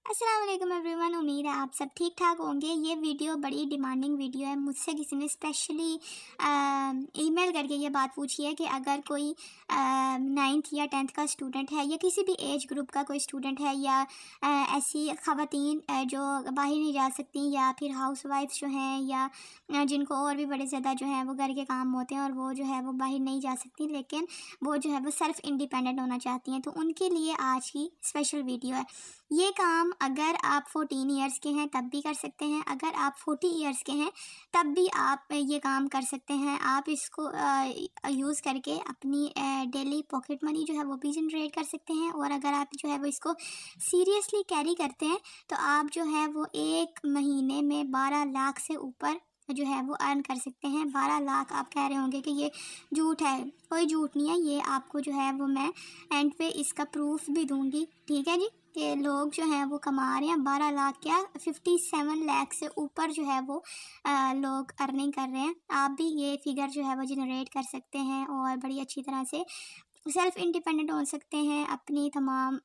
अस्सलाम वालेकुम एवरीवन। उम्मीद है आप सब ठीक ठाक होंगे। ये वीडियो बड़ी डिमांडिंग वीडियो है। मुझसे किसी ने स्पेशली ईमेल करके ये बात पूछी है कि अगर कोई 9th या 10th का स्टूडेंट है या किसी भी एज ग्रुप का कोई स्टूडेंट है या ऐसी ख़वातीन जो बाहर नहीं जा सकती या फिर हाउस वाइफ जो हैं या जिनको और भी बड़े ज़्यादा जो है वो घर के काम होते हैं और वो जो है वो बाहर नहीं जा सकती, लेकिन वो जो है वो सेल्फ़ इंडिपेंडेंट होना चाहती हैं, तो उनके लिए आज की स्पेशल वीडियो है। ये काम अगर आप 14 ईयर्स के हैं तब भी कर सकते हैं, अगर आप 40 ईयर्स के हैं तब भी आप ये काम कर सकते हैं। आप इसको यूज़ करके अपनी डेली पॉकेट मनी जो है वो भी जनरेट कर सकते हैं, और अगर आप जो है वो इसको सीरियसली कैरी करते हैं तो आप जो है वो एक महीने में 12 लाख से ऊपर जो है वो अर्न कर सकते हैं। 12 लाख आप कह रहे होंगे कि ये झूठ है। कोई झूठ नहीं है, ये आपको जो है वो मैं एंड पे इसका प्रूफ भी दूंगी, ठीक है जी, कि लोग जो हैं वो कमा रहे हैं 12 लाख क्या 57 लाख से ऊपर जो है वो लोग अर्निंग कर रहे हैं। आप भी ये फिगर जो है वो जनरेट कर सकते हैं और बड़ी अच्छी तरह से सेल्फ़ इंडिपेंडेंट हो सकते हैं। अपनी तमाम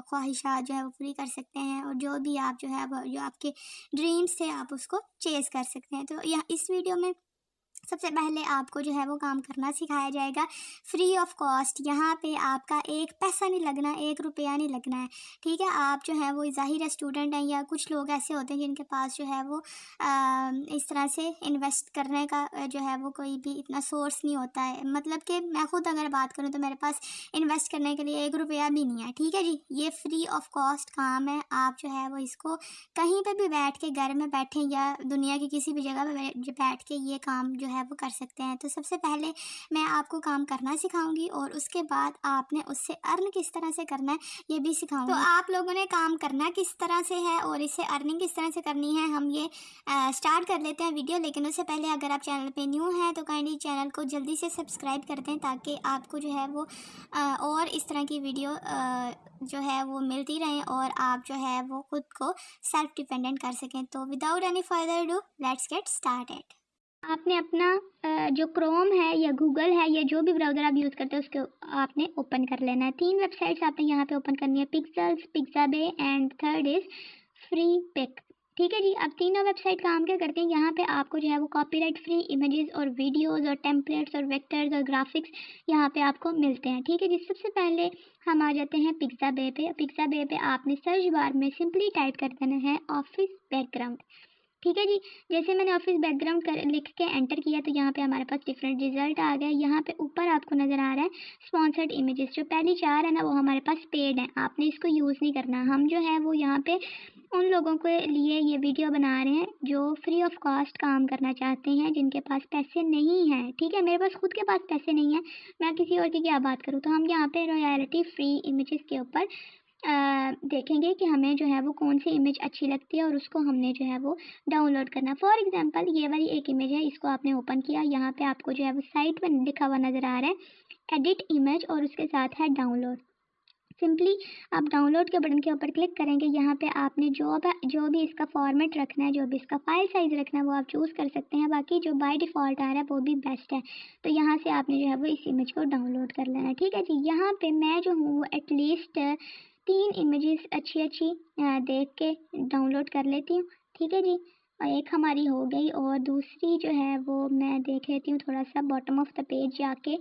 ख्वाहिशात जो है वो पूरी कर सकते हैं, और जो भी आप जो है वो जो आपके ड्रीम्स थे आप उसको चेज़ कर सकते हैं। तो यह इस वीडियो में सबसे पहले आपको जो है वो काम करना सिखाया जाएगा फ्री ऑफ कॉस्ट। यहाँ पे आपका एक पैसा नहीं लगना, एक रुपया नहीं लगना है, ठीक है। आप जो है वो ज़ाहिर है स्टूडेंट हैं या कुछ लोग ऐसे होते हैं जिनके पास जो है वो इस तरह से इन्वेस्ट करने का जो है वो कोई भी इतना सोर्स नहीं होता है। मतलब कि मैं खुद अगर बात करूँ तो मेरे पास इन्वेस्ट करने के लिए एक रुपया भी नहीं है, ठीक है जी। ये फ्री ऑफ कॉस्ट काम है। आप जो है वो इसको कहीं पे भी बैठ के, घर में बैठे या दुनिया की किसी भी जगह पे बैठ के ये काम जो है वो कर सकते हैं। तो सबसे पहले मैं आपको काम करना सिखाऊंगी और उसके बाद आपने उससे अर्न किस तरह से करना है ये भी सिखाऊंगी। तो आप लोगों ने काम करना किस तरह से है और इससे अर्निंग किस तरह से करनी है, हम ये स्टार्ट कर लेते हैं वीडियो। लेकिन उससे पहले अगर आप चैनल पे न्यू हैं तो काइंडली चैनल को जल्दी से सब्सक्राइब कर दें, ताकि आपको जो है वो और इस तरह की वीडियो जो है वो मिलती रहें और आप जो है वो खुद को सेल्फ डिपेंडेंट कर सकें। तो without any further do let's get started. आपने अपना जो क्रोम है या गूगल है या जो भी ब्राउज़र आप यूज़ करते हैं उसको आपने ओपन कर लेना है। 3 वेबसाइट्स आपने यहाँ पे ओपन करनी है, Pexels, Pixabay and third is Freepik, ठीक है जी। अब तीनों वेबसाइट काम क्या करते हैं, यहाँ पे आपको जो है वो कॉपीराइट फ्री इमेजेस और वीडियोस और टेम्पलेट्स और वेक्टर्स और ग्राफिक्स यहाँ पे आपको मिलते हैं, ठीक है जी। सबसे पहले हम आ जाते हैं पिक्साबे पे। पिक्साबे पे आपने सर्च बार में सिंपली टाइप कर देना है ऑफिस बैकग्राउंड, ठीक है जी। जैसे मैंने ऑफिस बैकग्राउंड कर लिख के एंटर किया तो यहाँ पे हमारे पास डिफरेंट रिजल्ट आ गए। यहाँ पे ऊपर आपको नज़र आ रहा है स्पॉन्सर्ड इमेजेस, जो पहली 4 है ना वो हमारे पास पेड है, आपने इसको यूज़ नहीं करना। हम जो है वो यहाँ पे उन लोगों के लिए ये वीडियो बना रहे हैं जो फ्री ऑफ कॉस्ट काम करना चाहते हैं, जिनके पास पैसे नहीं हैं, ठीक है। मेरे पास खुद के पास पैसे नहीं है, मैं किसी और की क्या बात करूँ। तो हम यहाँ पे रॉयल्टी फ्री इमेजेस के ऊपर देखेंगे कि हमें जो है वो कौन सी इमेज अच्छी लगती है और उसको हमने जो है वो डाउनलोड करना। फॉर एग्जांपल ये वाली एक इमेज है, इसको आपने ओपन किया, यहाँ पे आपको जो है वो साइट पर लिखा हुआ नज़र आ रहा है एडिट इमेज और उसके साथ है डाउनलोड। सिंपली आप डाउनलोड के बटन के ऊपर क्लिक करेंगे। यहाँ पे आपने जो भी इसका फॉर्मेट रखना है, जो भी इसका फाइल साइज़ रखना है वो आप चूज़ कर सकते हैं। बाकी जो बाय डिफ़ॉल्ट आ रहा है वो भी बेस्ट है। तो यहाँ से आपने जो है वो इस इमेज को डाउनलोड कर लेना है, ठीक है जी। यहाँ पे मैं जो हूँ वो एटलीस्ट 3 इमेजेस अच्छी देख के डाउनलोड कर लेती हूँ, ठीक है जी। और एक हमारी हो गई और दूसरी जो है वो मैं देख लेती हूँ थोड़ा सा बॉटम ऑफ द पेज जाके।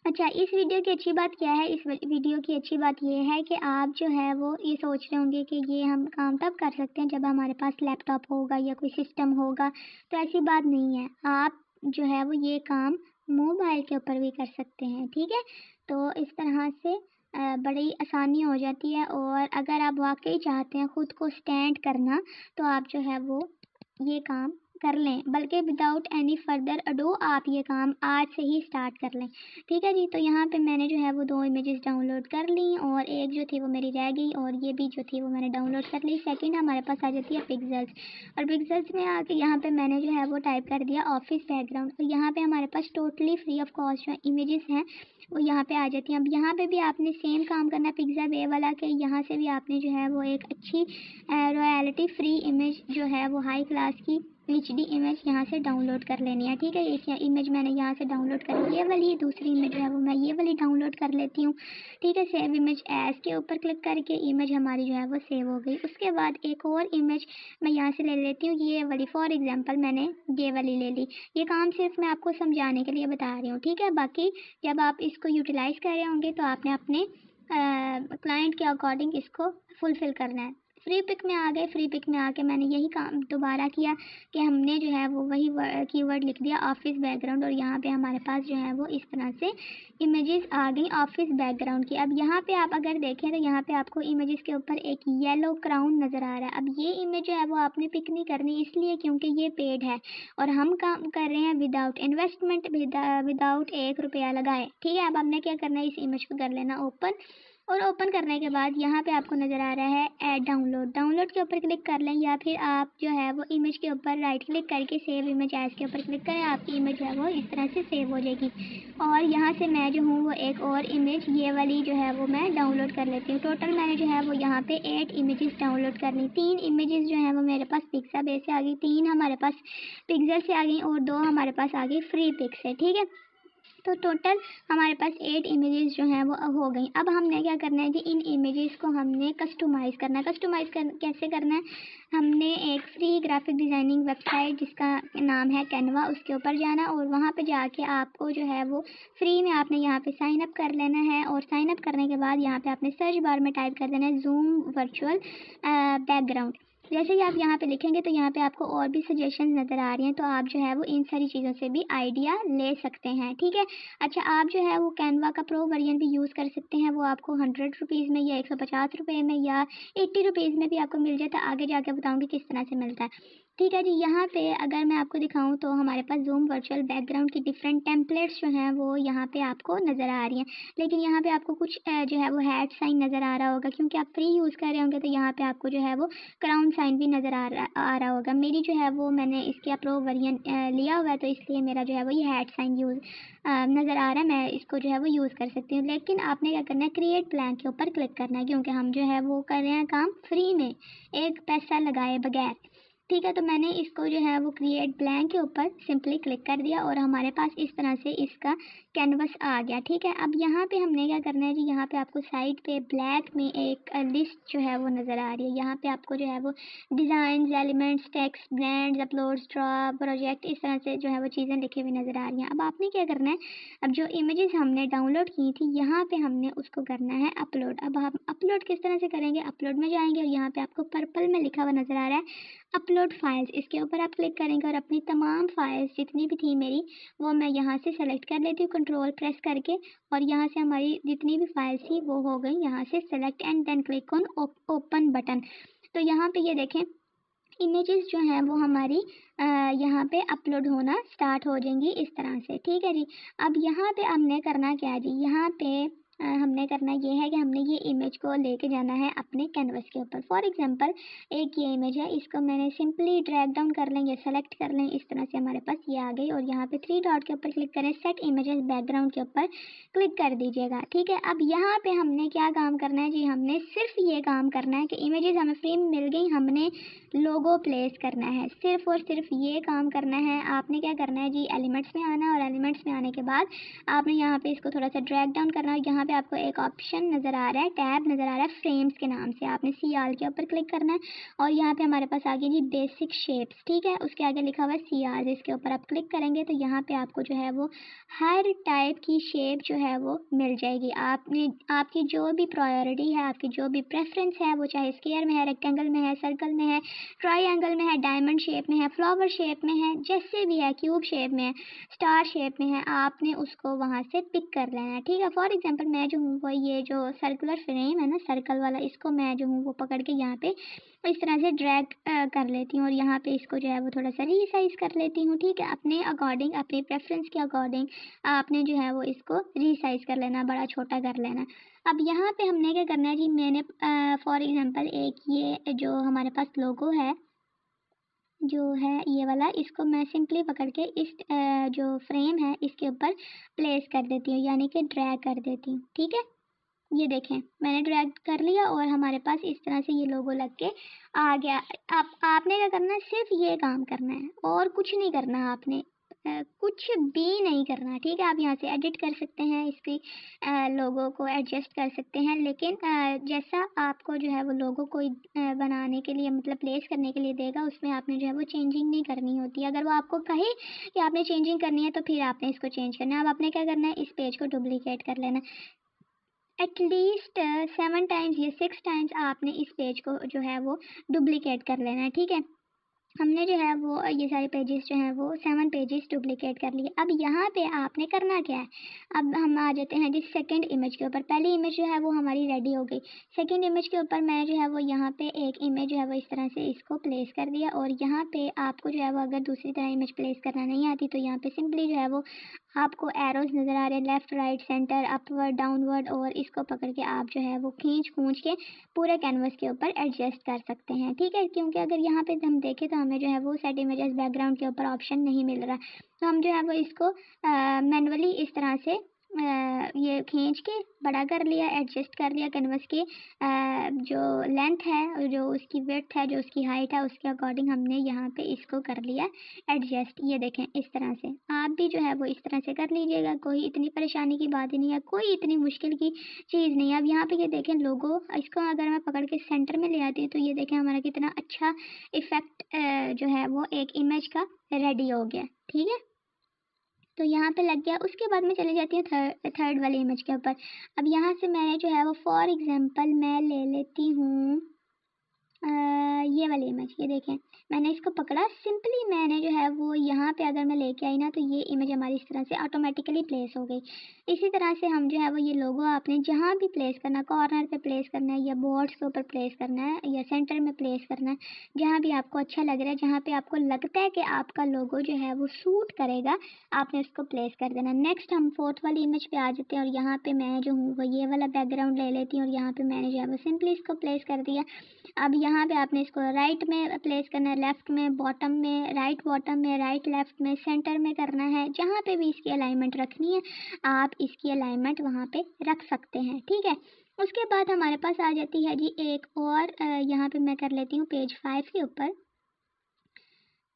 अच्छा, इस वीडियो की अच्छी बात क्या है, इस वीडियो की अच्छी बात ये है कि आप जो है वो ये सोच रहे होंगे कि ये हम काम तब कर सकते हैं जब हमारे पास लैपटॉप होगा या कोई सिस्टम होगा। तो ऐसी बात नहीं है, आप जो है वो ये काम मोबाइल के ऊपर भी कर सकते हैं, ठीक है। तो इस तरह से बड़ी आसानी हो जाती है, और अगर आप वाकई चाहते हैं ख़ुद को स्टैंड करना तो आप जो है वो ये काम कर लें, बल्कि विदाउट एनी फर्दर अडो आप ये काम आज से ही स्टार्ट कर लें, ठीक है जी। तो यहाँ पे मैंने जो है वो 2 इमेजेस डाउनलोड कर ली और एक जो थी वो मेरी रह गई, और ये भी जो थी वो मैंने डाउनलोड कर ली। सेकंड हमारे पास आ जाती है पिक्सेल्स, और पिक्सेल्स में आके यहाँ पे मैंने जो है वो टाइप कर दिया ऑफिस बैकग्राउंड, और यहाँ पे हमारे पास टोटली फ्री ऑफ कॉस्ट जो इमेजेस हैं वो यहाँ पे आ जाती हैं। अब यहाँ पे भी आपने सेम काम करना है पिक्साबे वाला के, यहाँ से भी आपने जो है वो एक अच्छी रॉयल्टी फ्री इमेज जो है वो हाई क्लास की HD इमेज यहाँ से डाउनलोड कर लेनी है। ठीक है, एक इमेज मैंने यहाँ से डाउनलोड कर ली, ये वाली दूसरी इमेज है वो मैं ये वाली डाउनलोड कर लेती हूँ। ठीक है, सेव इमेज एज के ऊपर क्लिक करके इमेज हमारी जो है वो सेव हो गई। उसके बाद एक और इमेज मैं यहाँ से ले लेती हूँ, ये वाली। फॉर एग्जांपल मैंने ये वाली ले ली। ये काम सिर्फ मैं आपको समझाने के लिए बता रही हूँ। ठीक है, बाकी जब आप इसको यूटिलाइज़ कर रहे होंगे तो आपने अपने क्लाइंट के अकॉर्डिंग इसको फुलफ़िल करना है। फ्री पिक में आ गए, फ्री पिक में आके मैंने यही काम दोबारा किया कि हमने जो है वो वही कीवर्ड लिख दिया ऑफिस बैकग्राउंड, और यहाँ पे हमारे पास जो है वो इस तरह से इमेजेस आ गई ऑफिस बैकग्राउंड की। अब यहाँ पे आप अगर देखें तो यहाँ पे आपको इमेजेस के ऊपर एक येलो क्राउन नज़र आ रहा है। अब ये इमेज जो है वो आपने पिक नहीं करनी, इसलिए क्योंकि ये पेड है और हम काम कर रहे हैं विदाउट इन्वेस्टमेंट, विदाउट 1 रुपया लगाए। ठीक है, अब हमने क्या करना है, इस इमेज को कर लेना ओपन, और ओपन करने के बाद यहाँ पे आपको नज़र आ रहा है ऐड डाउनलोड के ऊपर क्लिक कर लें, या फिर आप जो है वो इमेज के ऊपर राइट क्लिक करके सेव इमेज एज के ऊपर क्लिक करें। आपकी इमेज है वो इस तरह से सेव हो जाएगी। और यहाँ से मैं जो हूँ वो एक और इमेज ये वाली जो है वो मैं डाउनलोड कर लेती हूँ। टोटल मैंने जो है वो यहाँ पे 8 इमेजेस डाउनलोड कर ली। 3 इमेजेस जो है वो मेरे पास पिक्साबेस से आ गई, 3 हमारे पास पिक्सल से आ गई और 2 हमारे पास आ गई फ्री पिक से। ठीक है, तो टोटल हमारे पास 8 इमेजेस जो हैं वो अब हो गई। अब हमने क्या करना है जी, इन इमेजेस को हमने कस्टमाइज़ करना है। कैसे करना है, हमने एक फ्री ग्राफिक डिज़ाइनिंग वेबसाइट जिसका नाम है कैनवा, उसके ऊपर जाना और वहाँ पे जाके आपको जो है वो फ्री में आपने यहाँ पे साइन अप कर लेना है। और साइन अप करने के बाद यहाँ पे आपने सर्च बार में टाइप कर देना है जूम वर्चुअल बैकग्राउंड। जैसे ही आप यहाँ पे लिखेंगे तो यहाँ पे आपको और भी सजेशन नज़र आ रही हैं, तो आप जो है वो इन सारी चीज़ों से भी आइडिया ले सकते हैं। ठीक है, अच्छा, आप जो है वो कैनवा का प्रो वर्जन भी यूज़ कर सकते हैं। वो आपको 100 रुपीज़ में या 150 रुपये में या 80 रुपीज़ में भी आपको मिल जाता है। आगे जाके बताऊँगी किस तरह से मिलता है। ठीक है जी, यहाँ पे अगर मैं आपको दिखाऊँ तो हमारे पास जूम वर्चुअल बैकग्राउंड की डिफरेंट टेम्पलेट्स जो हैं वो यहाँ पे आपको नज़र आ रही हैं। लेकिन यहाँ पे आपको कुछ जो है वो हैट साइन नज़र आ रहा होगा, क्योंकि आप फ्री यूज़ कर रहे होंगे तो यहाँ पे आपको जो है वो क्राउन साइन भी नज़र आ रहा होगा। मेरी जो है वो मैंने इसके प्रो वर्जन लिया हुआ है, तो इसलिए मेरा जो है वो ये हैट साइन यूज़ नज़र आ रहा है। मैं इसको जो है वो यूज़ कर सकती हूँ। लेकिन आपने क्या करना है, क्रिएट ब्लैंक के ऊपर क्लिक करना है, क्योंकि हम जो है वो कर रहे हैं काम फ्री में, एक पैसा लगाए बगैर। ठीक है, तो मैंने इसको जो है वो क्रिएट ब्लैंक के ऊपर सिंपली क्लिक कर दिया और हमारे पास इस तरह से इसका कैनवस आ गया। ठीक है, अब यहाँ पे हमने क्या करना है जी, यहाँ पे आपको साइड पे ब्लैक में एक लिस्ट जो है वो नज़र आ रही है। यहाँ पे आपको जो है वो design, elements, text, brands, uploads, drop, project, इस तरह से जो है वो चीज़ें लिखी हुई नज़र आ रही हैं। अब आपने क्या करना है, अब जो इमेजेस हमने डाउनलोड की थी यहाँ पे हमने उसको करना है अपलोड। अब हम अपलोड किस तरह से करेंगे, अपलोड में जाएंगे और यहाँ पे आपको पर्पल में लिखा हुआ नज़र आ रहा है अपलोड फाइल्स, इसके ऊपर आप क्लिक करेंगे और अपनी तमाम फाइल्स जितनी भी थी मेरी वो मैं यहाँ से सेलेक्ट कर लेती हूँ कंट्रोल प्रेस करके, और यहाँ से हमारी जितनी भी फाइल्स थी वो हो गई यहाँ से select and then click on open button. तो यहाँ पे ये देखें इमेजेस जो हैं वो हमारी यहाँ पे अपलोड होना स्टार्ट हो जाएंगी इस तरह से। ठीक है जी, अब यहाँ पे हमने करना क्या है जी, यहाँ पे हमने करना ये है कि हमने ये इमेज को लेके जाना है अपने कैनवस के ऊपर। फॉर एग्जांपल एक ये इमेज है, इसको मैंने सिंपली ड्रैग डाउन कर लें या सेलेक्ट कर लें, इस तरह से हमारे पास ये आ गई। और यहाँ पे 3 डॉट के ऊपर क्लिक करें, सेट इमेजेस बैकग्राउंड के ऊपर क्लिक कर दीजिएगा। ठीक है, अब यहाँ पे हमने क्या काम करना है जी, हमने सिर्फ ये काम करना है कि इमेजेस हमें फ्री में मिल गई, हमने लोगो प्लेस करना है, सिर्फ और सिर्फ ये काम करना है। आपने क्या करना है जी, एलिमेंट्स में आना है और एलिमेंट्स में आने के बाद आपने यहाँ पे इसको थोड़ा सा ड्रैग डाउन करना है। यहाँ पे आपको एक ऑप्शन नज़र आ रहा है, टैब नज़र आ रहा है फ्रेम्स के नाम से, आपने सी आर के ऊपर क्लिक करना है और यहाँ पे हमारे पास आ गया जी बेसिक शेप्स। ठीक है, उसके आगे लिखा हुआ है सी आर, इसके ऊपर आप क्लिक करेंगे तो यहाँ पे आपको जो है वो हर टाइप की शेप जो है वो मिल जाएगी। आपने आपकी जो भी प्रायोरिटी है, आपकी जो भी प्रेफरेंस है, वो चाहे स्क्वायर में है, रेक्टेंगल में है, सर्कल में है, ट्रायंगल में है, डायमंड शेप में है, फ्लावर शेप में है, जैसे भी है, क्यूब शेप में है, स्टार शेप में है, आपने उसको वहाँ से पिक कर लेना है। ठीक है, फॉर एग्जांपल मैं जो हूँ वो ये जो सर्कुलर फ्रेम है ना, सर्कल वाला, इसको मैं जो हूँ वो पकड़ के यहाँ पे इस तरह से ड्रैग कर लेती हूँ और यहाँ पे इसको जो है वो थोड़ा सा रीसाइज कर लेती हूँ। ठीक है, अपने अकॉर्डिंग, अपने प्रेफरेंस के अकॉर्डिंग आपने जो है वो इसको रीसाइज कर लेना, बड़ा छोटा कर लेना। अब यहाँ पे हमने क्या करना है जी, मैंने फॉर एग्जांपल एक ये जो हमारे पास लोगो है जो है ये वाला, इसको मैं सिंपली पकड़ के इस जो फ्रेम है इसके ऊपर प्लेस कर देती हूँ, यानी कि ड्रैग कर देती हूँ। ठीक है, ये देखें मैंने ड्रैग कर लिया और हमारे पास इस तरह से ये लोगो लग के आ गया। अब आपने क्या करना है, सिर्फ ये काम करना है और कुछ नहीं करना आपने, कुछ भी नहीं करना, ठीक है। आप यहाँ से एडिट कर सकते हैं, इसकी लोगो को एडजस्ट कर सकते हैं, लेकिन जैसा आपको जो है वो लोगो कोई बनाने के लिए मतलब प्लेस करने के लिए देगा, उसमें आपने जो है वो चेंजिंग नहीं करनी होती। अगर वो आपको कहे कि आपने चेंजिंग करनी है तो फिर आपने इसको चेंज करना है। अब आपने क्या करना है, इस पेज को डुप्लीकेट कर लेना, एटलीस्ट 7 टाइम्स या 6 टाइम्स आपने इस पेज को जो है वो डुप्लीकेट कर लेना है, ठीक है। हमने जो है वो ये सारे पेजेस जो हैं वो 7 पेजेस डुप्लीकेट कर लिए। अब यहाँ पे आपने करना क्या है, अब हम आ जाते हैं जिस सेकंड इमेज के ऊपर। पहली इमेज जो है वो हमारी रेडी हो गई, सेकंड इमेज के ऊपर मैं जो है वो यहाँ पे एक इमेज जो है वो इस तरह से इसको प्लेस कर दिया। और यहाँ पे आपको जो है वो अगर दूसरी तरह इमेज प्लेस करना नहीं आती तो यहाँ पे सिंपली जो है वो आपको एरोज नज़र आ रहे हैं, left right centre upward downward, और इसको पकड़ के आप जो है वो खींच खूंच के पूरे कैनवस के ऊपर एडजस्ट कर सकते हैं, ठीक है। क्योंकि अगर यहाँ पे हम देखें तो हमें जो है वो सेट इमेजेस बैकग्राउंड के ऊपर ऑप्शन नहीं मिल रहा, तो हम जो है वो इसको मैनुअली इस तरह से ये खींच के बड़ा कर लिया, एडजस्ट कर लिया कैनवस की जो लेंथ है और जो उसकी विड्थ है, जो उसकी हाइट है, उसके अकॉर्डिंग हमने यहाँ पे इसको कर लिया एडजस्ट। ये देखें इस तरह से आप भी जो है वो इस तरह से कर लीजिएगा, कोई इतनी परेशानी की बात ही नहीं है, कोई इतनी मुश्किल की चीज़ नहीं है। अब यहाँ पे ये देखें लोगो, इसको अगर मैं पकड़ के सेंटर में ले आती हूँ तो ये देखें हमारा कितना अच्छा इफेक्ट जो है वो एक इमेज का रेडी हो गया, ठीक है। तो यहाँ पे लग गया। उसके बाद में चली जाती हूँ थर्ड वाले इमेज के ऊपर। अब यहाँ से मैं जो है वो फॉर एग्जांपल मैं ले लेती हूँ ये वाली इमेज। ये देखें मैंने इसको पकड़ा, सिंपली मैंने जो है वो यहाँ पे अगर मैं लेके आई ना तो ये इमेज हमारी इस तरह से ऑटोमेटिकली प्लेस हो गई। इसी तरह से हम जो है वो ये लोगो आपने जहाँ भी प्लेस करना, कॉर्नर पे प्लेस करना है या बोर्ड्स के ऊपर प्लेस करना है या सेंटर में प्लेस करना है, जहाँ भी आपको अच्छा लग रहा है, जहाँ पे आपको लगता है कि आपका लोगो जो है वो सूट करेगा, आपने उसको प्लेस कर देना। नेक्स्ट हम फोर्थ वाली इमेज पे आ जाते हैं और यहाँ पे मैं जो हूँ वो ये वाला बैकग्राउंड ले लेती हूँ और यहाँ पे मैंने जो है वो सिंपली इसको प्लेस कर दिया। अब यहाँ पे आपने इसको राइट में प्लेस करना है, लेफ्ट में, बॉटम में, राइट बॉटम में, राइट लेफ्ट में, सेंटर में करना है। जहाँ पे भी इसकी अलाइनमेंट रखनी है आप इसकी अलाइनमेंट वहाँ पे रख सकते हैं, ठीक है। उसके बाद हमारे पास आ जाती है जी एक और यहाँ पे मैं कर लेती हूँ पेज 5 के ऊपर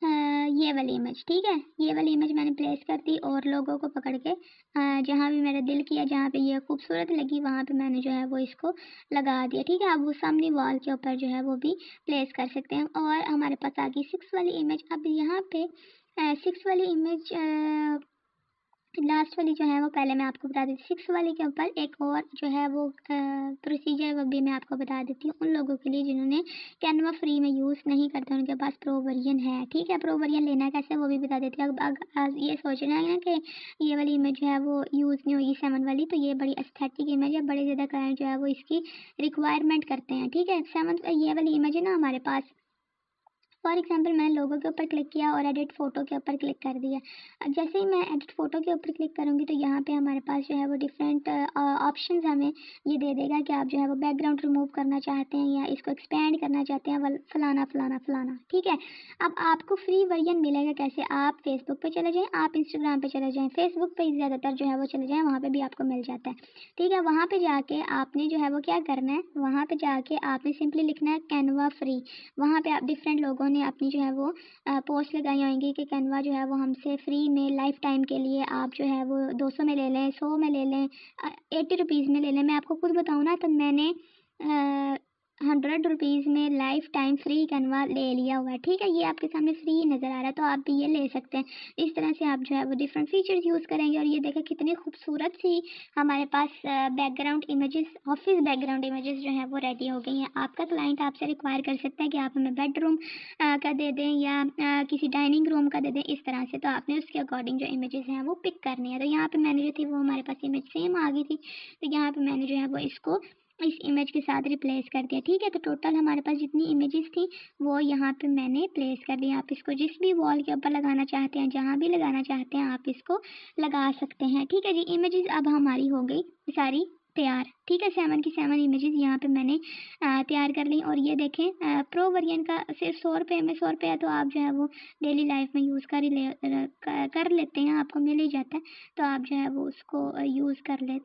ये वाली इमेज, ठीक है। ये वाली इमेज मैंने प्लेस कर दी और लोगों को पकड़ के जहाँ भी मेरा दिल किया, जहाँ पे ये खूबसूरत लगी, वहाँ पे मैंने जो है वो इसको लगा दिया, ठीक है। अब वो सामने वॉल के ऊपर जो है वो भी प्लेस कर सकते हैं। और हमारे पास आ गई 6 वाली इमेज। अब यहाँ पे 6 वाली इमेज लास्ट वाली जो है वो पहले मैं आपको बता देती हूँ। 6 वाली के ऊपर एक और जो है वो प्रोसीजर वो भी मैं आपको बता देती हूँ उन लोगों के लिए जिन्होंने कैनवा फ्री में यूज़ नहीं करते, उनके पास प्रो वर्जन है, ठीक है। प्रो वर्जन लेना कैसे वो भी बता देती हूँ। अब ये सोच रहे हैं ना कि ये वाली इमेज जो है वो यूज़ नहीं होगी 7 वाली, तो ये बड़ी एस्थेटिक इमेज है, बड़े ज़्यादा क्लाइंट जो है वो इसकी रिक्वायरमेंट करते हैं, ठीक है। 7 ये वाली इमेज है ना हमारे पास, फॉर एग्जाम्पल मैंने लोगों के ऊपर क्लिक किया और एडिट फ़ोटो के ऊपर क्लिक कर दिया। अब जैसे ही मैं एडिट फ़ोटो के ऊपर क्लिक करूँगी तो यहाँ पे हमारे पास जो है वो डिफरेंट ऑप्शंस हमें ये दे देगा कि आप जो है वो बैकग्राउंड रिमूव करना चाहते हैं या इसको एक्सपेंड करना चाहते हैं, फलाना फलाना फलाना, ठीक है। अब आपको फ्री वर्जन मिलेगा कैसे, आप फेसबुक पे चले जाएँ, आप इंस्टाग्राम पे चले जाएँ, फेसबुक पे ज़्यादातर जो है वो चले जाएँ, वहाँ पे भी आपको मिल जाता है, ठीक है। वहाँ पे जाके आपने जो है वो क्या करना है, वहाँ पे जाके आपने सिंपली लिखना है कैनवा फ्री। वहाँ पे आप डिफरेंट लोगों ने अपनी जो है वो पोस्ट लगाई होंगी कि कैनवा जो है वो हमसे फ्री में लाइफ टाइम के लिए आप जो है वो 200 में ले लें, 100 में ले लें, 80 रुपीज़ में ले लें। मैं आपको खुद बताऊँ ना तो मैंने 100 रुपीज़ में लाइफ टाइम फ्री कैनवा ले लिया हुआ है, ठीक है। ये आपके सामने फ्री नज़र आ रहा है तो आप भी ये ले सकते हैं। इस तरह से आप जो है वो डिफरेंट फीचर्स यूज़ करेंगे। और ये देखें कितनी खूबसूरत सी हमारे पास background images, office background images जो हैं वो रेडी हो गई हैं। आपका क्लाइंट आपसे रिक्वायर कर सकता है कि आप हमें बेडरूम का दे दें या किसी डाइनिंग रूम का दे दें, इस तरह से। तो आपने उसके अकॉर्डिंग जो इमेजेस हैं वो पिक करनी है। तो यहाँ पे मैंने जो थी वो हमारे पास इमेज सेम आ गई थी, तो यहाँ पे मैंने जो है वो इसको इस इमेज के साथ रिप्लेस कर दिया, ठीक है। तो टोटल हमारे पास जितनी इमेजेस थी वो यहाँ पे मैंने प्लेस कर दी। आप इसको जिस भी वॉल के ऊपर लगाना चाहते हैं, जहाँ भी लगाना चाहते हैं आप इसको लगा सकते हैं, ठीक है जी। इमेजेस अब हमारी हो गई सारी तैयार, ठीक है। 7 की 7 इमेजेस यहाँ पे मैंने तैयार कर ली। और ये देखें प्रो वर्जन का सिर्फ 100 रुपये में, 100 रुपये है तो आप जो है वो डेली लाइफ में यूज़ कर लेते हैं, आपको मिल ही जाता है, तो आप जो है वो उसको यूज़ कर ले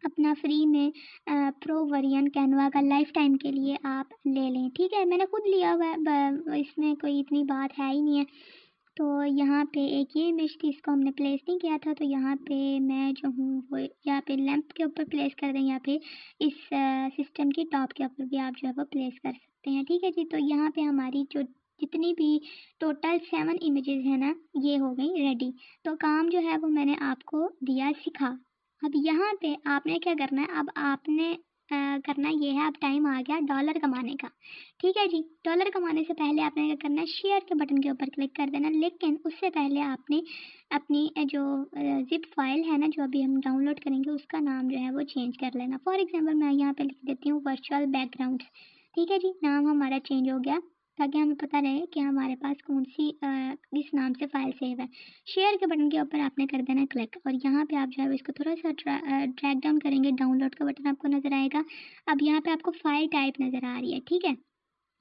अपना फ्री में प्रो वर्जन कैनवा का लाइफ टाइम के लिए आप ले लें। ठीक है, मैंने खुद लिया हुआ है, इसमें कोई इतनी बात है ही नहीं है। तो यहाँ पे एक ये इमेज थी, इसको हमने प्लेस नहीं किया था, तो यहाँ पे मैं जो हूँ वो यहाँ पे लैंप के ऊपर प्लेस कर दें, यहाँ पे इस सिस्टम की टॉप के ऊपर भी आप जो है वो प्लेस कर सकते हैं। ठीक है जी, तो यहाँ पे हमारी जो जितनी भी टोटल 7 इमेजेस है ना, ये हो गई रेडी। तो काम जो है वो मैंने आपको दिया सिखा। अब यहाँ पे आपने क्या करना है, अब आपने करना ये है, अब टाइम आ गया डॉलर कमाने का। ठीक है जी, डॉलर कमाने से पहले आपने क्या करना है, शेयर के बटन के ऊपर क्लिक कर देना। लेकिन उससे पहले आपने अपनी जो जिप फाइल है ना, जो अभी हम डाउनलोड करेंगे, उसका नाम जो है वो चेंज कर लेना। फॉर एग्जांपल मैं यहाँ पे लिख देती हूँ वर्चुअल बैकग्राउंड। ठीक है जी, नाम हमारा चेंज हो गया, ताकि हमें पता रहे कि हमारे पास कौन सी इस नाम से फाइल सेव है। शेयर के बटन के ऊपर आपने कर देना क्लिक, और यहाँ पे आप जो है इसको थोड़ा सा ड्रैग डाउन करेंगे, डाउनलोड का बटन आपको नज़र आएगा। अब यहाँ पे आपको फाइल टाइप नज़र आ रही है। ठीक है,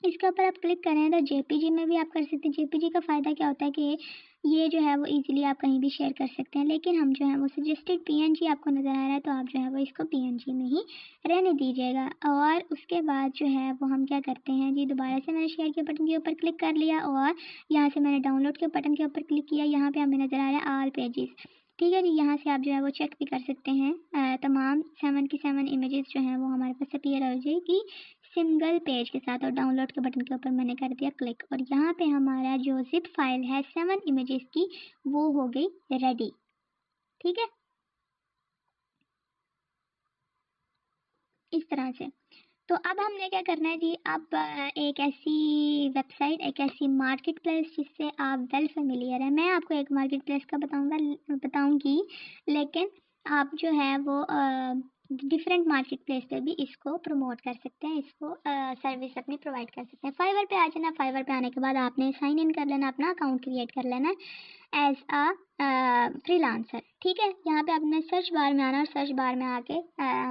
इसके ऊपर आप क्लिक करें तो जेपीजी में भी आप कर सकते हैं। जेपीजी का फ़ायदा क्या होता है कि ये जो है वो इजीली आप कहीं भी शेयर कर सकते हैं। लेकिन हम जो है वो सजेस्टेड पीएनजी आपको नज़र आ रहा है, तो आप जो है वो इसको पीएनजी में ही रहने दीजिएगा। और उसके बाद जो है वो हम क्या करते हैं जी, दोबारा से मैंने शेयर के बटन के ऊपर क्लिक कर लिया, और यहाँ से मैंने डाउनलोड के बटन के ऊपर क्लिक किया। यहाँ पे हमें नज़र आ रहा है ऑल पेजेस। ठीक है जी, यहाँ से आप जो है वो चेक भी कर सकते हैं, तमाम 7 की 7 इमेजेस जो हैं वो हमारे पास अपीयर हो जाएगी सिंगल पेज के साथ। और डाउनलोड के बटन के ऊपर मैंने कर दिया क्लिक, और यहाँ पे हमारा जो जिप फाइल है 7 इमेजेस की, वो हो गई रेडी। ठीक है, इस तरह से। तो अब हमने क्या करना है जी, अब एक ऐसी वेबसाइट, एक ऐसी मार्केट प्लेस जिससे आप वेल फेमिलियर है, मैं आपको एक मार्केट प्लेस का बताऊंगी, लेकिन आप जो है वो डिफरेंट मार्केट प्लेस पे भी इसको प्रमोट कर सकते हैं, इसको सर्विस अपनी प्रोवाइड कर सकते हैं। फाइवर पे आ जाना, फाइवर पे आने के बाद आपने साइन इन कर लेना, अपना अकाउंट क्रिएट कर लेना एज अ फ्रीलांसर। ठीक है, यहाँ पे आपने सर्च बार में आना, और सर्च बार में आके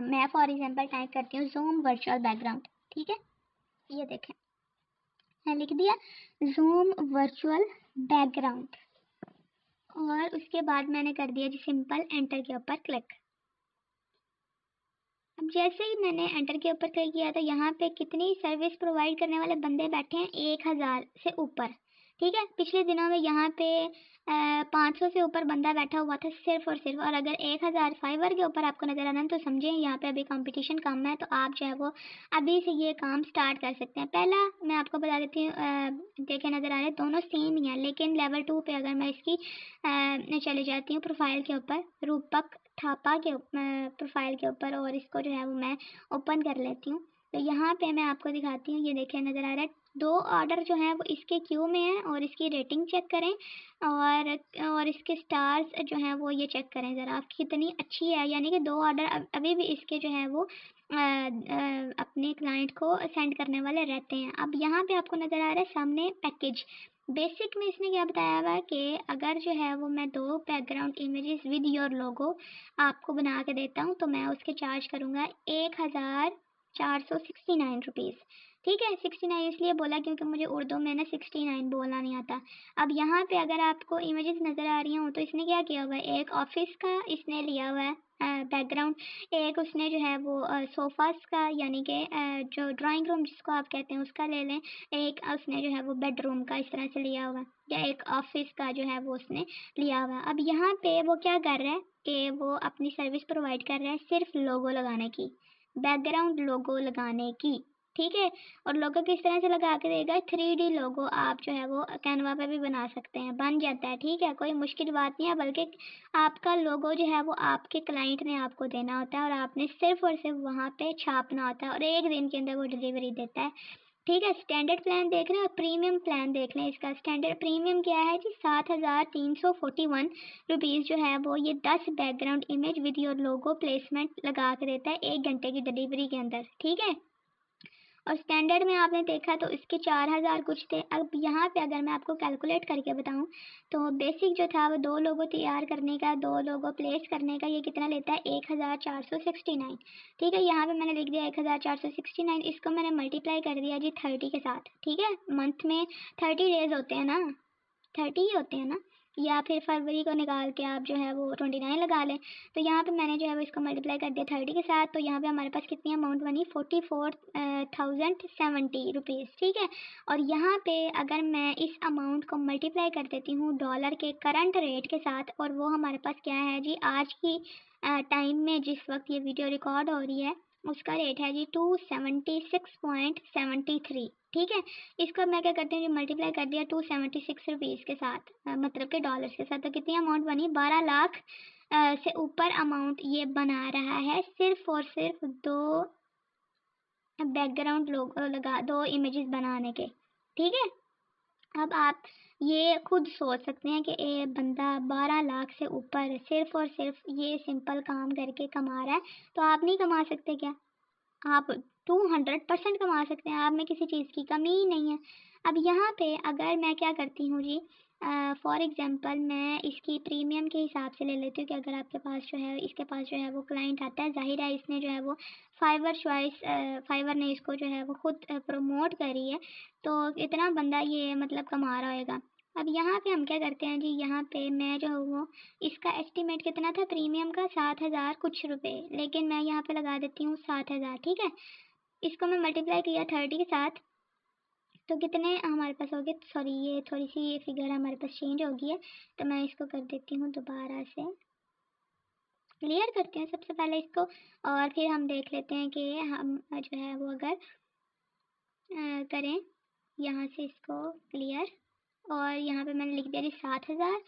मैं फॉर एग्जांपल टाइप करती हूँ जूम वर्चुअल बैकग्राउंड। ठीक है, ये देखें, मैंने लिख दिया जूम वर्चुअल बैकग्राउंड, और उसके बाद मैंने कर दिया जी सिंपल एंटर के ऊपर क्लिक। अब जैसे ही मैंने एंटर के ऊपर क्लिक किया, तो यहाँ पे कितनी सर्विस प्रोवाइड करने वाले बंदे बैठे हैं, 1000 से ऊपर। ठीक है, पिछले दिनों में यहाँ पे 500 से ऊपर बंदा बैठा हुआ था सिर्फ और सिर्फ। और अगर 1000 फाइवर के ऊपर आपको नज़र आना है, तो समझें यहाँ पे अभी कंपटीशन कम है, तो आप जो है वो अभी से ये काम स्टार्ट कर सकते हैं। पहला मैं आपको बता देती हूँ, देखे नज़र आ रहे हैं दोनों सेम ही हैं, लेकिन लेवल 2 पे अगर मैं इसकी चली जाती हूँ प्रोफाइल के ऊपर, रूपक थापा के प्रोफाइल के ऊपर, और इसको जो है वो मैं ओपन कर लेती हूँ। तो यहाँ पे मैं आपको दिखाती हूँ, ये देखिए नज़र आ रहा है 2 ऑर्डर जो हैं वो इसके क्यू में है, और इसकी रेटिंग चेक करें, और इसके स्टार्स जो हैं वो ये चेक करें ज़रा कितनी अच्छी है। यानी कि 2 ऑर्डर अभी भी इसके जो है वो अपने क्लाइंट को सेंड करने वाले रहते हैं। अब यहाँ पे आपको नज़र आ रहा है सामने पैकेज। बेसिक में इसने क्या बताया हुआ है कि अगर जो है वो मैं 2 background images with your logo आपको बना के देता हूँ, तो मैं उसके चार्ज करूँगा 1469 रुपीज़। ठीक है, 69 इसलिए बोला क्योंकि मुझे उर्दू में ना 69 बोलना नहीं आता। अब यहाँ पे अगर आपको इमेजेस नज़र आ रही हों, तो इसने क्या किया हुआ है, एक ऑफिस का इसने लिया हुआ है बैकग्राउंड, एक उसने जो है वो सोफ़ास का, यानी कि जो ड्राइंग रूम जिसको आप कहते हैं उसका ले लें, एक उसने जो है वो बेडरूम का इस तरह से लिया हुआ है, या एक ऑफिस का जो है वो उसने लिया हुआ है। अब यहाँ पे वो क्या कर रहा है कि वो अपनी सर्विस प्रोवाइड कर रहा है सिर्फ लोगो लगाने की, बैकग्राउंड लोगो लगाने की। ठीक है, और लोगो किस तरह से लगा के देगा, 3D लोगो आप जो है वो कैनवा पे भी बना सकते हैं, बन जाता है। ठीक है, कोई मुश्किल बात नहीं है, बल्कि आपका लोगो जो है वो आपके क्लाइंट ने आपको देना होता है, और आपने सिर्फ और सिर्फ वहाँ पे छापना होता है, और 1 दिन के अंदर वो डिलीवरी देता है। ठीक है, स्टैंडर्ड प्लान देख रहे हैं और प्रीमियम प्लान देख लें। इसका स्टैंडर्ड प्रीमियम क्या है जी, 7341 रुपीज़ जो है वो ये 10 background image with your logo placement लगा के देता है 1 घंटे की डिलीवरी के अंदर। ठीक है, और स्टैंडर्ड में आपने देखा तो इसके 4000 कुछ थे। अब यहाँ पे अगर मैं आपको कैलकुलेट करके बताऊँ, तो बेसिक जो था वो 2 लोगो तैयार करने का, 2 लोगो प्लेस करने का, ये कितना लेता है, 1469। ठीक है, यहाँ पे मैंने लिख दिया 1469, इसको मैंने मल्टीप्लाई कर दिया जी 30 के साथ। ठीक है, मंथ में 30 डेज होते हैं ना, 30 ही होते हैं ना, या फिर फरवरी को निकाल के आप जो है वो 29 लगा लें। तो यहाँ पे मैंने जो है वो इसको मल्टीप्लाई कर दिया 30 के साथ, तो यहाँ पे हमारे पास कितनी अमाउंट बनी 44,070 रुपीज़, ठीक है। और यहाँ पे अगर मैं इस अमाउंट को मल्टीप्लाई कर देती हूँ डॉलर के करंट रेट के साथ, और वो हमारे पास क्या है जी, आज की टाइम में जिस वक्त ये वीडियो रिकॉर्ड हो रही है उसका रेट है जी 276.73, ठीक है। इसको मैं क्या करती हूँ जी, मल्टीप्लाई कर दिया 276 रुपीज़ के साथ, मतलब के डॉलर्स के साथ, तो कितनी अमाउंट बनी 12 लाख से ऊपर अमाउंट ये बना रहा है, सिर्फ और सिर्फ दो बैकग्राउंड लोग लगा, दो इमेजेस बनाने के, ठीक है। अब आप ये खुद सोच सकते हैं कि ये बंदा 12 लाख से ऊपर सिर्फ और सिर्फ ये सिंपल काम करके कमा रहा है, तो आप नहीं कमा सकते क्या? आप 200% कमा सकते हैं, आप में किसी चीज़ की कमी ही नहीं है। अब यहाँ पे अगर मैं क्या करती हूँ जी, फॉर एग्ज़ाम्पल मैं इसकी प्रीमियम के हिसाब से ले लेती हूँ कि अगर आपके पास जो है, इसके पास जो है वो क्लाइंट आता है, ज़ाहिर है इसने जो है वो फाइवर ने इसको जो है वो खुद प्रमोट करी है, तो इतना बंदा ये मतलब कमा रहा होगा। अब यहाँ पे हम क्या करते हैं जी, यहाँ पे मैं जो हूँ वो इसका एस्टीमेट कितना था प्रीमियम का, 7,000 कुछ रुपए, लेकिन मैं यहाँ पे लगा देती हूँ 7,000, ठीक है। इसको मैं मल्टीप्लाई किया 30 के साथ, तो कितने हमारे पास हो गए, सॉरी ये थोड़ी सी फिगर हमारे पास चेंज हो गई है, तो मैं इसको कर देती हूँ दोबारा से, क्लियर करते हैं सबसे पहले इसको, और फिर हम देख लेते हैं कि हम जो है वो अगर करें यहाँ से इसको क्लियर, और यहाँ पे मैंने लिख दिया जी 7,000,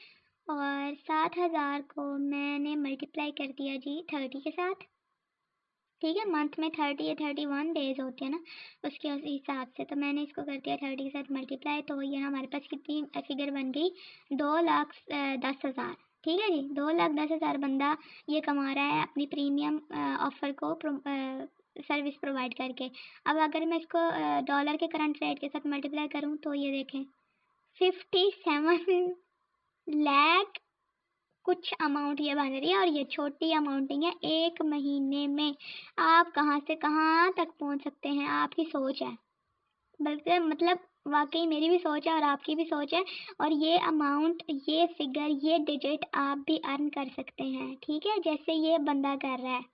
और 7,000 को मैंने मल्टीप्लाई कर दिया जी 30 के साथ, ठीक है। मंथ में 30 या 31 डेज होते हैं ना, उसके उस हिसाब से, तो मैंने इसको कर दिया 30 के साथ मल्टीप्लाई, तो ये हमारे पास कितनी फिगर बन गई 2,10,000, ठीक है जी। 2,10,000 बंदा ये कमा रहा है अपनी प्रीमियम ऑफ़र को सर्विस प्रोवाइड करके। अब अगर मैं इसको डॉलर के करंट रेट के साथ मल्टीप्लाई करूँ तो ये देखें 57 लाख कुछ अमाउंट ये बन रही है, और ये छोटी अमाउंट नहीं है। एक महीने में आप कहाँ से कहाँ तक पहुँच सकते हैं, आपकी सोच है, बल्कि मतलब वाकई मेरी भी सोच है और आपकी भी सोच है, और ये अमाउंट, ये फिगर, ये डिजिट आप भी अर्न कर सकते हैं, ठीक है, जैसे ये बंदा कर रहा है।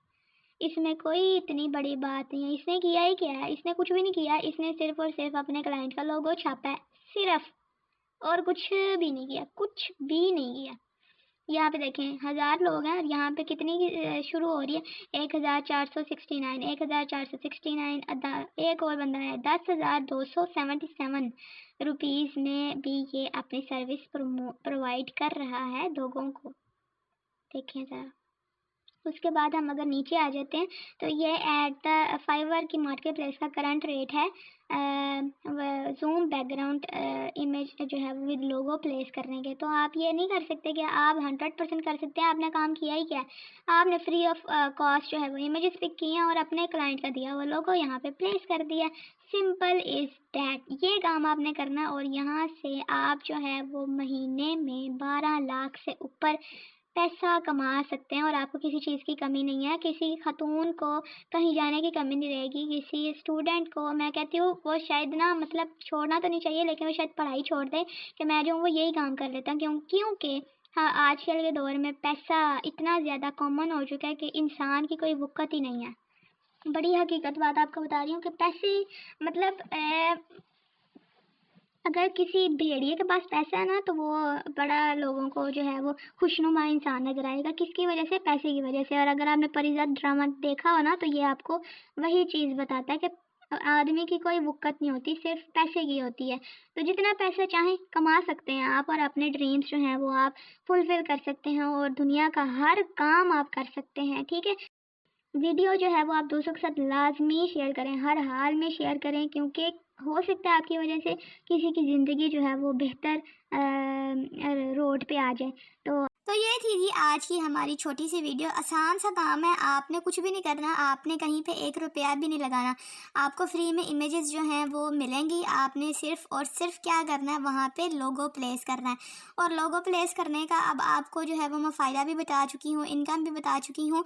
इसमें कोई इतनी बड़ी बात नहीं है, इसने किया ही क्या है, इसने कुछ भी नहीं किया, इसने सिर्फ और सिर्फ अपने क्लाइंट का लोगो छापा है सिर्फ, और कुछ भी नहीं किया, कुछ भी नहीं किया। यहाँ पे देखें 1,000 लोग हैं, और यहाँ पे कितनी शुरू हो रही है 1,469, 1,469, एक और बंदा है 10,277 रुपीज़ में भी ये अपनी सर्विस प्रोवाइड कर रहा है लोगों को, देखें ज़रा। उसके बाद हम अगर नीचे आ जाते हैं तो ये एट द फाइवर की मार्केट प्लेस का करंट रेट है जूम बैकग्राउंड इमेज जो है विद लोगो प्लेस करने के। तो आप ये नहीं कर सकते कि आप 100% कर सकते हैं, आपने काम किया ही क्या है, आपने फ्री ऑफ कॉस्ट जो है वो इमेजेस पिक किए हैं और अपने क्लाइंट का दिया वो लोगो यहाँ पे प्लेस कर दिया, सिंपल इज़ डैट। ये काम आपने करना, और यहाँ से आप जो है वो महीने में 12 लाख से ऊपर पैसा कमा सकते हैं, और आपको किसी चीज़ की कमी नहीं है। किसी खातून को कहीं जाने की कमी नहीं रहेगी, किसी स्टूडेंट को मैं कहती हूँ वो शायद ना, मतलब छोड़ना तो नहीं चाहिए, लेकिन वो शायद पढ़ाई छोड़ दे कि मैं जो हूँ वो यही काम कर लेता हूँ, क्योंकि हाँ आजकल के दौर में पैसा इतना ज़्यादा कॉमन हो चुका है कि इंसान की कोई वक़्त ही नहीं है। बड़ी हकीकत बात आपको बता रही हूँ कि पैसे मतलब अगर किसी भेड़िए के पास पैसा है ना, तो वो बड़ा लोगों को जो है वो खुशनुमा इंसान नजर आएगा, किसकी वजह से, पैसे की वजह से। और अगर आपने परिज़द ड्रामा देखा हो ना, तो ये आपको वही चीज़ बताता है कि आदमी की कोई वक़्त नहीं होती, सिर्फ पैसे की होती है। तो जितना पैसा चाहें कमा सकते हैं आप, और अपने ड्रीम्स जो हैं वो आप फुलफ़िल कर सकते हैं, और दुनिया का हर काम आप कर सकते हैं, ठीक है। वीडियो जो है वो आप दोस्तों के साथ लाजमी शेयर करें, हर हाल में शेयर करें, क्योंकि हो सकता है आपकी वजह से किसी की ज़िंदगी जो है वो बेहतर रोड पे आ जाए। तो ये ये थी आज की हमारी छोटी सी वीडियो। आसान सा काम है, आपने कुछ भी नहीं करना, आपने कहीं पे 1 रुपया भी नहीं लगाना। आपको फ्री में इमेजेस जो हैं वो मिलेंगी। आपने सिर्फ़ और सिर्फ क्या करना है, वहाँ पे लोगो प्लेस करना है। और लोगो प्लेस करने का अब आपको जो है वो मैं फ़ायदा भी बता चुकी हूँ, इनकम भी बता चुकी हूँ,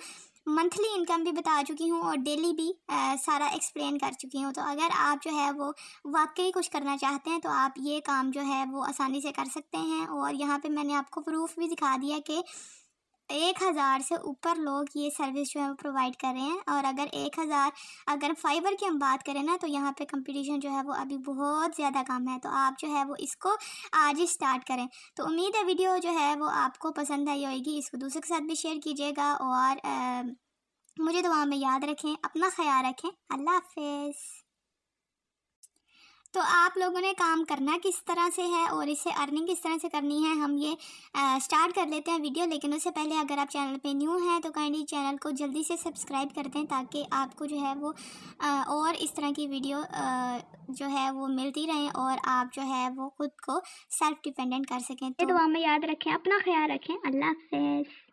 मंथली इनकम भी बता चुकी हूँ और डेली भी सारा एक्सप्लेन कर चुकी हूँ। तो अगर आप जो है वो वाक़ई कुछ करना चाहते हैं तो आप ये काम जो है वो आसानी से कर सकते हैं। और यहाँ पे मैंने आपको प्रूफ़ भी दिखा दिया कि 1000 से ऊपर लोग ये सर्विस जो है वो प्रोवाइड कर रहे हैं। और अगर 1000 अगर फाइवर की हम बात करें ना, तो यहाँ पे कंपटीशन जो है वो अभी बहुत ज़्यादा कम है। तो आप जो है वो इसको आज ही स्टार्ट करें। तो उम्मीद है वीडियो जो है वो आपको पसंद आई होगी। इसको दूसरे के साथ भी शेयर कीजिएगा और मुझे दुआ में याद रखें, अपना ख्याल रखें। अल्लाह हाफ़िज़। तो आप लोगों ने काम करना किस तरह से है और इससे अर्निंग किस तरह से करनी है, हम ये स्टार्ट कर लेते हैं वीडियो। लेकिन उससे पहले अगर आप चैनल पे न्यू हैं तो काइंडली चैनल को जल्दी से सब्सक्राइब कर दें, ताकि आपको जो है वो और इस तरह की वीडियो जो है वो मिलती रहें और आप जो है वो खुद को सेल्फ डिपेंडेंट कर सकें। तो दुआ में याद रखें, अपना ख्याल रखें। अल्लाह हाफ़िज़।